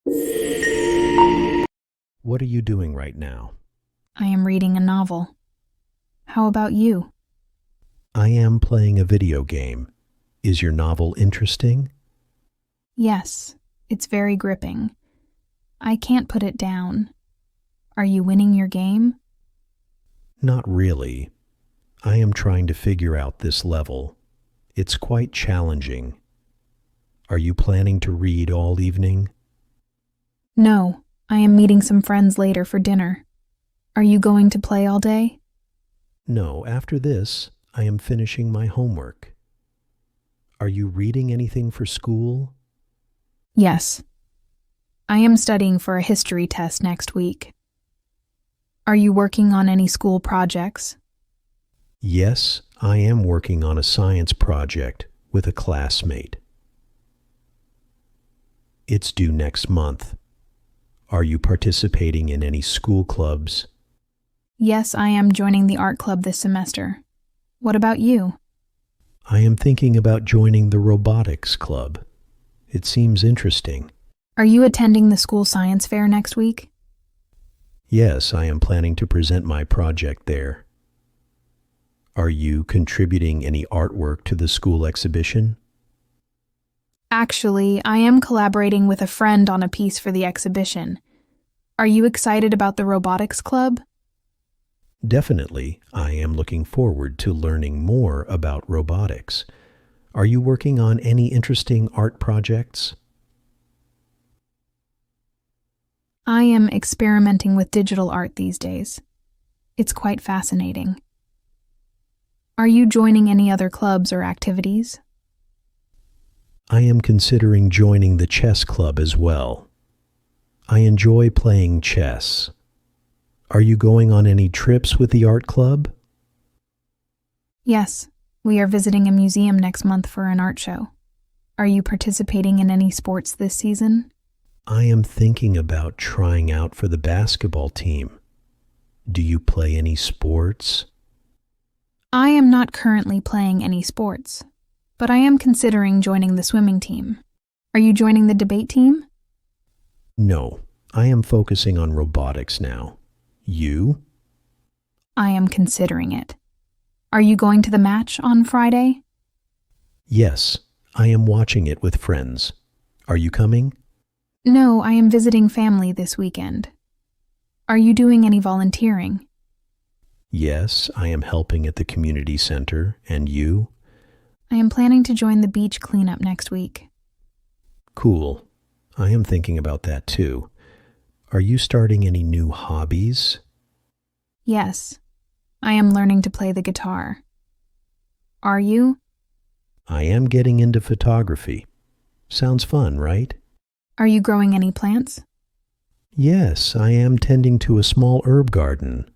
What are you doing right now? I am reading a novel. How about you? I am playing a video game. Is your novel interesting? Yes, it's very gripping. I can't put it down. Are you winning your game? Not really. I am trying to figure out this level. It's quite challenging. Are you planning to read all evening? No, I am meeting some friends later for dinner. Are you going to play all day? No, after this, I am finishing my homework. Are you reading anything for school? Yes. I am studying for a history test next week. Are you working on any school projects? Yes, I am working on a science project with a classmate. It's due next month. Are you participating in any school clubs? Yes, I am joining the art club this semester. What about you? I am thinking about joining the robotics club. It seems interesting. Are you attending the school science fair next week? Yes, I am planning to present my project there. Are you contributing any artwork to the school exhibition? Actually, I am collaborating with a friend on a piece for the exhibition. Are you excited about the robotics club? Definitely, I am looking forward to learning more about robotics. Are you working on any interesting art projects? I am experimenting with digital art these days. It's quite fascinating. Are you joining any other clubs or activities? I am considering joining the chess club as well. I enjoy playing chess. Are you going on any trips with the art club? Yes, we are visiting a museum next month for an art show. Are you participating in any sports this season? I am thinking about trying out for the basketball team. Do you play any sports? I am not currently playing any sports, but I am considering joining the swimming team. Are you joining the debate team? No, I am focusing on robotics now. You? I am considering it. Are you going to the match on Friday? Yes, I am watching it with friends. Are you coming? No, I am visiting family this weekend. Are you doing any volunteering? Yes, I am helping at the community center. And you? I am planning to join the beach cleanup next week. Cool. I am thinking about that too. Are you starting any new hobbies? Yes, I am learning to play the guitar. Are you? I am getting into photography. Sounds fun, right? Are you growing any plants? Yes, I am tending to a small herb garden.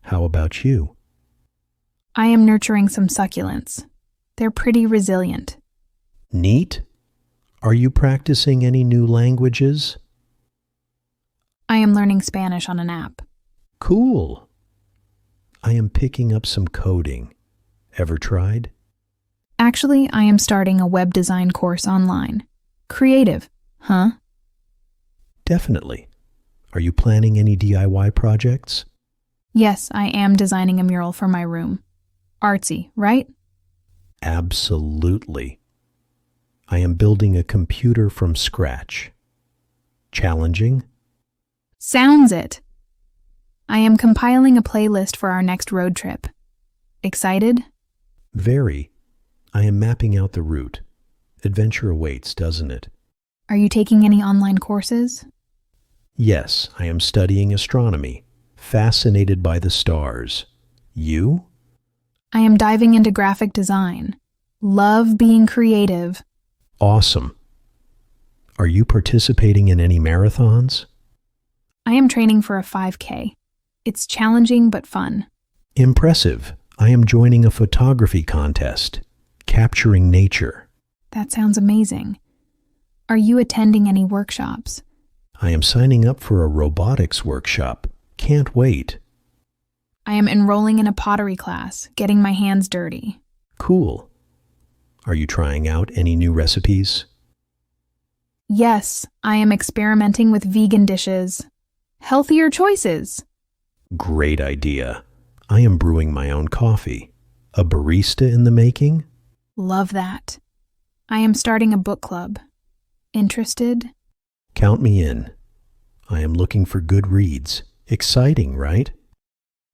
How about you? I am nurturing some succulents. They're pretty resilient. Neat. Are you practicing any new languages? I am learning Spanish on an app. Cool. I am picking up some coding. Ever tried? Actually, I am starting a web design course online. Creative, huh? Definitely. Are you planning any DIY projects? Yes, I am designing a mural for my room. Artsy, right? Absolutely. I am building a computer from scratch. Challenging? Sounds it. I am compiling a playlist for our next road trip. Excited? Very. I am mapping out the route. Adventure awaits, doesn't it? Are you taking any online courses? Yes, I am studying astronomy. Fascinated by the stars. You? I am diving into graphic design. Love being creative. Awesome. Are you participating in any marathons? I am training for a 5K. It's challenging but fun. Impressive. I am joining a photography contest. Capturing nature. That sounds amazing. Are you attending any workshops? I am signing up for a robotics workshop. Can't wait. I am enrolling in a pottery class, getting my hands dirty. Cool. Are you trying out any new recipes? Yes, I am experimenting with vegan dishes. Healthier choices. Great idea. I am brewing my own coffee. A barista in the making? Love that. I am starting a book club. Interested? Count me in. I am looking for good reads. Exciting, right?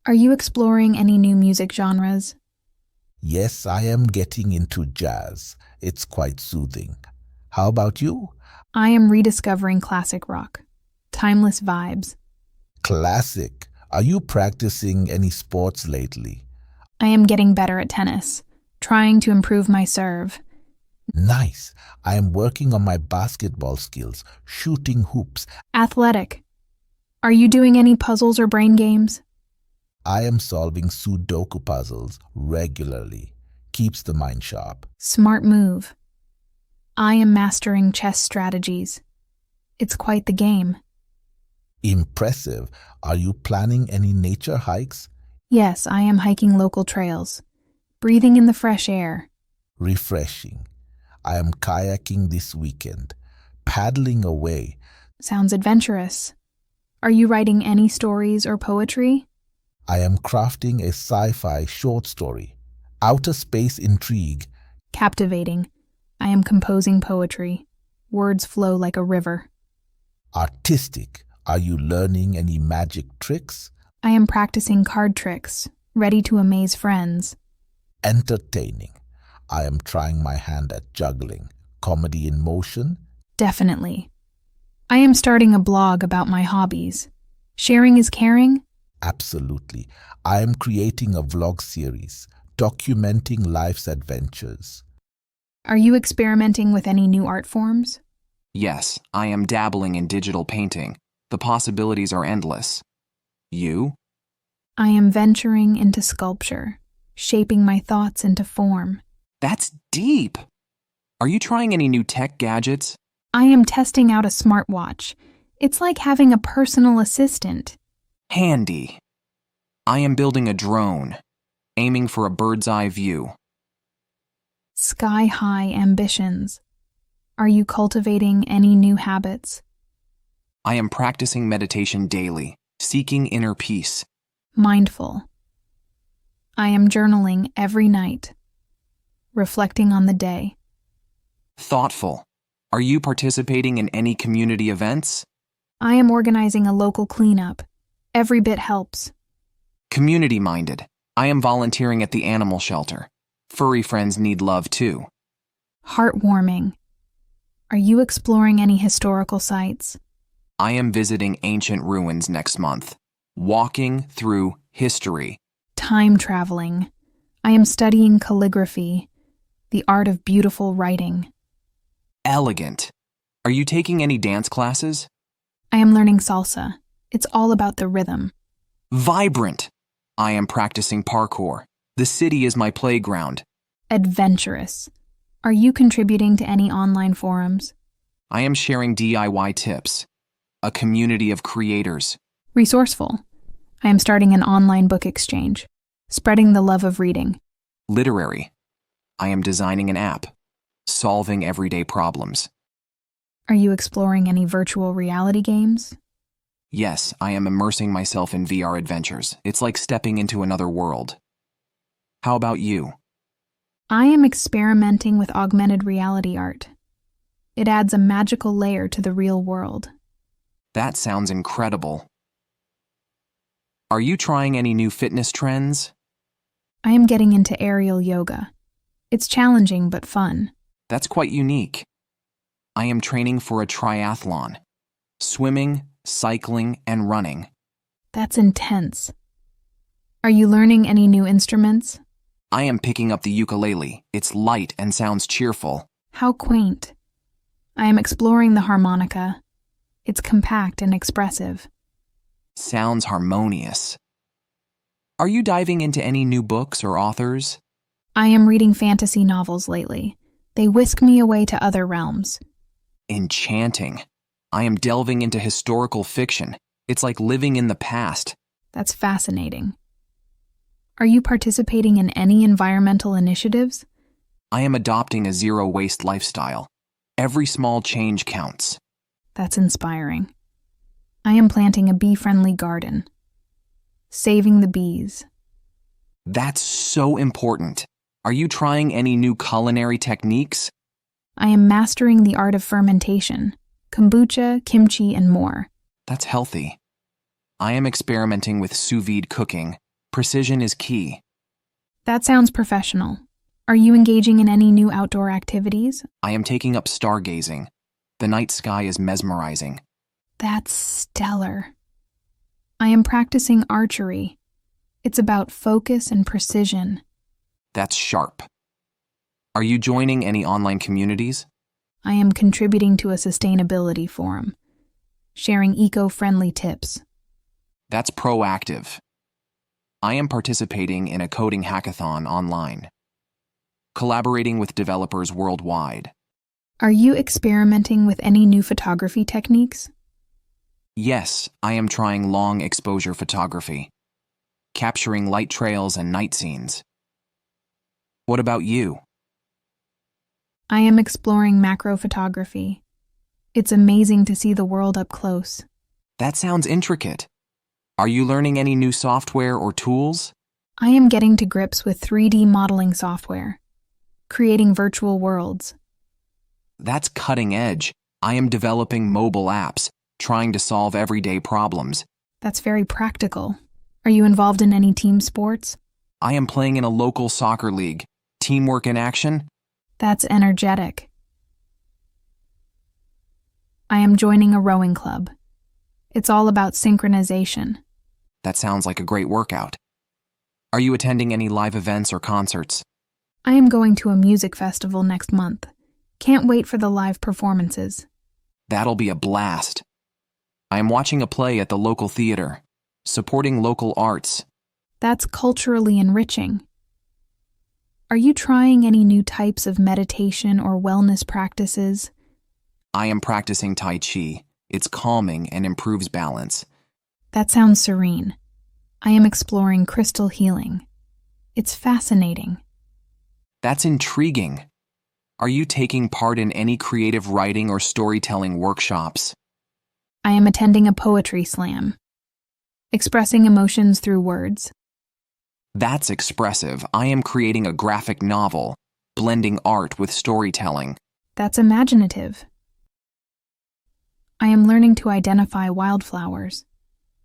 Are you exploring any new music genres? Yes, I am getting into jazz. It's quite soothing. How about you? I am rediscovering classic rock. Timeless vibes. Classic. Are you practicing any sports lately? I am getting better at tennis, trying to improve my serve. Nice. I am working on my basketball skills, shooting hoops. Athletic. Are you doing any puzzles or brain games? I am solving Sudoku puzzles regularly. Keeps the mind sharp. Smart move. I am mastering chess strategies. It's quite the game. Impressive. Are you planning any nature hikes? Yes, I am hiking local trails, breathing in the fresh air. Refreshing. I am kayaking this weekend, paddling away. Sounds adventurous. Are you writing any stories or poetry? I am crafting a sci-fi short story. Outer space intrigue. Captivating. I am composing poetry. Words flow like a river. Artistic. Are you learning any magic tricks? I am practicing card tricks, ready to amaze friends. Entertaining. I am trying my hand at juggling. Comedy in motion. Definitely. I am starting a blog about my hobbies. Sharing is caring? Absolutely. I am creating a vlog series, documenting life's adventures. Are you experimenting with any new art forms? Yes, I am dabbling in digital painting. The possibilities are endless. You? I am venturing into sculpture, shaping my thoughts into form. That's deep. Are you trying any new tech gadgets? I am testing out a smartwatch. It's like having a personal assistant. Handy. I am building a drone, aiming for a bird's eye view. Sky-high ambitions. Are you cultivating any new habits? I am practicing meditation daily, seeking inner peace. Mindful. I am journaling every night, reflecting on the day. Thoughtful. Are you participating in any community events? I am organizing a local cleanup. Every bit helps. Community-minded. I am volunteering at the animal shelter. Furry friends need love too. Heartwarming. Are you exploring any historical sites? I am visiting ancient ruins next month. Walking through history. Time traveling. I am studying calligraphy, the art of beautiful writing. Elegant. Are you taking any dance classes? I am learning salsa. It's all about the rhythm. Vibrant. I am practicing parkour. The city is my playground. Adventurous. Are you contributing to any online forums? I am sharing DIY tips. A community of creators. Resourceful. I am starting an online book exchange, spreading the love of reading. Literary. I am designing an app. Solving everyday problems. Are you exploring any virtual reality games? Yes, I am immersing myself in VR adventures. It's like stepping into another world. How about you? I am experimenting with augmented reality art. It adds a magical layer to the real world. That sounds incredible. Are you trying any new fitness trends? I am getting into aerial yoga. It's challenging but fun. That's quite unique. I am training for a triathlon. Swimming, cycling, and running. That's intense. Are you learning any new instruments? I am picking up the ukulele. It's light and sounds cheerful. How quaint. I am exploring the harmonica. It's compact and expressive. Sounds harmonious. Are you diving into any new books or authors? I am reading fantasy novels lately. They whisk me away to other realms. Enchanting. I am delving into historical fiction. It's like living in the past. That's fascinating. Are you participating in any environmental initiatives? I am adopting a zero-waste lifestyle. Every small change counts. That's inspiring. I am planting a bee-friendly garden. Saving the bees. That's so important. Are you trying any new culinary techniques? I am mastering the art of fermentation, kombucha, kimchi, and more. That's healthy. I am experimenting with sous vide cooking. Precision is key. That sounds professional. Are you engaging in any new outdoor activities? I am taking up stargazing. The night sky is mesmerizing. That's stellar. I am practicing archery. It's about focus and precision. That's sharp. Are you joining any online communities? I am contributing to a sustainability forum, sharing eco-friendly tips. That's proactive. I am participating in a coding hackathon online, collaborating with developers worldwide. Are you experimenting with any new photography techniques? Yes, I am trying long exposure photography, capturing light trails and night scenes. What about you? I am exploring macro photography. It's amazing to see the world up close. That sounds intricate. Are you learning any new software or tools? I am getting to grips with 3D modeling software, creating virtual worlds. That's cutting edge. I am developing mobile apps, trying to solve everyday problems. That's very practical. Are you involved in any team sports? I am playing in a local soccer league. Teamwork in action? That's energetic. I am joining a rowing club. It's all about synchronization. That sounds like a great workout. Are you attending any live events or concerts? I am going to a music festival next month. Can't wait for the live performances. That'll be a blast. I am watching a play at the local theater, supporting local arts. That's culturally enriching. Are you trying any new types of meditation or wellness practices? I am practicing Tai Chi. It's calming and improves balance. That sounds serene. I am exploring crystal healing. It's fascinating. That's intriguing. Are you taking part in any creative writing or storytelling workshops? I am attending a poetry slam, expressing emotions through words. That's expressive. I am creating a graphic novel, blending art with storytelling. That's imaginative. I am learning to identify wildflowers.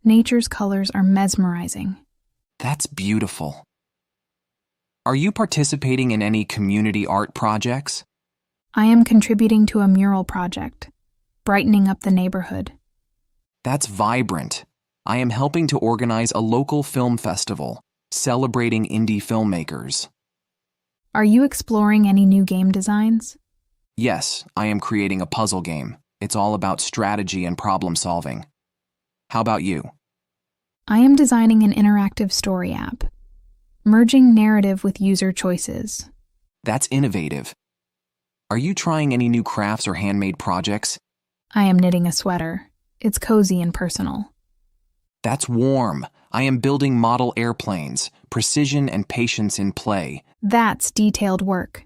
Nature's colors are mesmerizing. That's beautiful. Are you participating in any community art projects? I am contributing to a mural project, brightening up the neighborhood. That's vibrant. I am helping to organize a local film festival, celebrating indie filmmakers. Are you exploring any new game designs? Yes, I am creating a puzzle game. It's all about strategy and problem solving. How about you? I am designing an interactive story app, merging narrative with user choices. That's innovative. Are you trying any new crafts or handmade projects? I am knitting a sweater. It's cozy and personal. That's warm. I am building model airplanes, precision and patience in play. That's detailed work.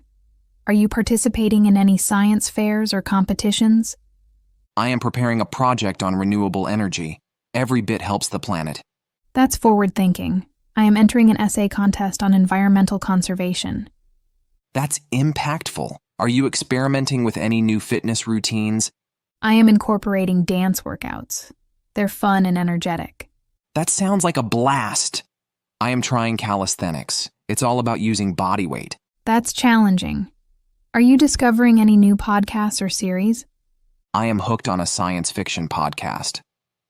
Are you participating in any science fairs or competitions? I am preparing a project on renewable energy. Every bit helps the planet. That's forward thinking. I am entering an essay contest on environmental conservation. That's impactful. Are you experimenting with any new fitness routines? I am incorporating dance workouts. They're fun and energetic. That sounds like a blast. I am trying calisthenics. It's all about using body weight. That's challenging. Are you discovering any new podcasts or series? I am hooked on a science fiction podcast.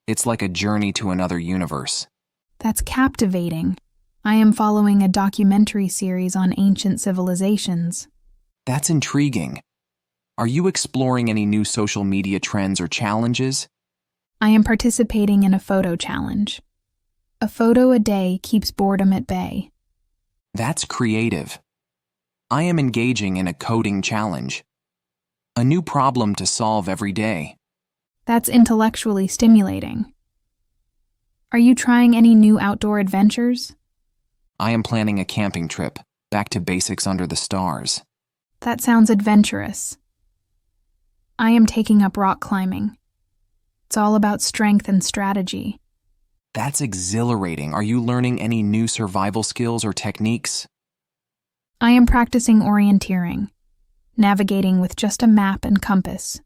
It's like a journey to another universe. That's captivating. I am following a documentary series on ancient civilizations. That's intriguing. Are you exploring any new social media trends or challenges? I am participating in a photo challenge. A photo a day keeps boredom at bay. That's creative. I am engaging in a coding challenge. A new problem to solve every day. That's intellectually stimulating. Are you trying any new outdoor adventures? I am planning a camping trip, back to basics under the stars. That sounds adventurous. I am taking up rock climbing. It's all about strength and strategy. That's exhilarating. Are you learning any new survival skills or techniques? I am practicing orienteering, navigating with just a map and compass.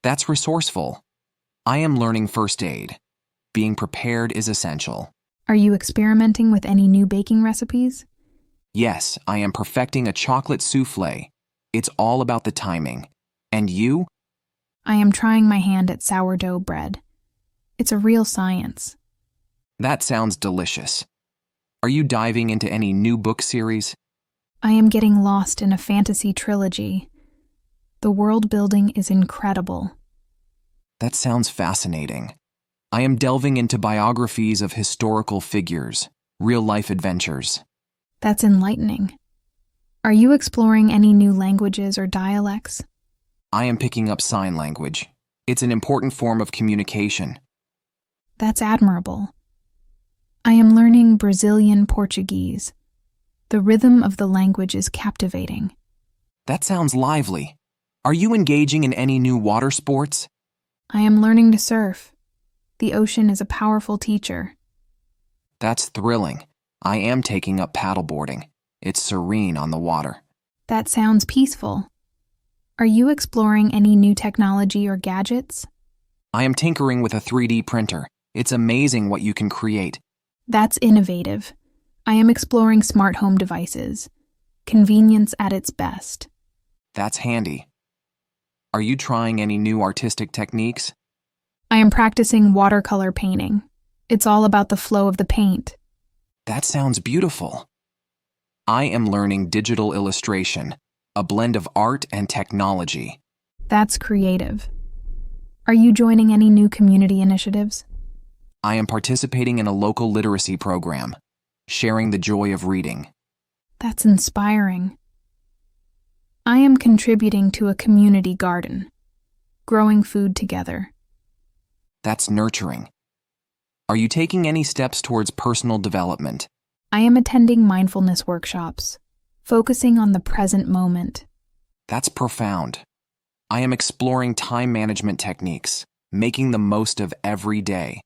That's resourceful. I am learning first aid. Being prepared is essential. Are you experimenting with any new baking recipes? Yes, I am perfecting a chocolate souffle. It's all about the timing. And you? I am trying my hand at sourdough bread. It's a real science. That sounds delicious. Are you diving into any new book series? I am getting lost in a fantasy trilogy. The world building is incredible. That sounds fascinating. I am delving into biographies of historical figures, real-life adventures. That's enlightening. Are you exploring any new languages or dialects? I am picking up sign language. It's an important form of communication. That's admirable. I am learning Brazilian Portuguese. The rhythm of the language is captivating. That sounds lively. Are you engaging in any new water sports? I am learning to surf. The ocean is a powerful teacher. That's thrilling. I am taking up paddleboarding. It's serene on the water. That sounds peaceful. Are you exploring any new technology or gadgets? I am tinkering with a 3D printer. It's amazing what you can create. That's innovative. I am exploring smart home devices. Convenience at its best. That's handy. Are you trying any new artistic techniques? I am practicing watercolor painting. It's all about the flow of the paint. That sounds beautiful. I am learning digital illustration, a blend of art and technology. That's creative. Are you joining any new community initiatives? I am participating in a local literacy program, sharing the joy of reading. That's inspiring. I am contributing to a community garden, growing food together. That's nurturing. Are you taking any steps towards personal development? I am attending mindfulness workshops, focusing on the present moment. That's profound. I am exploring time management techniques, making the most of every day.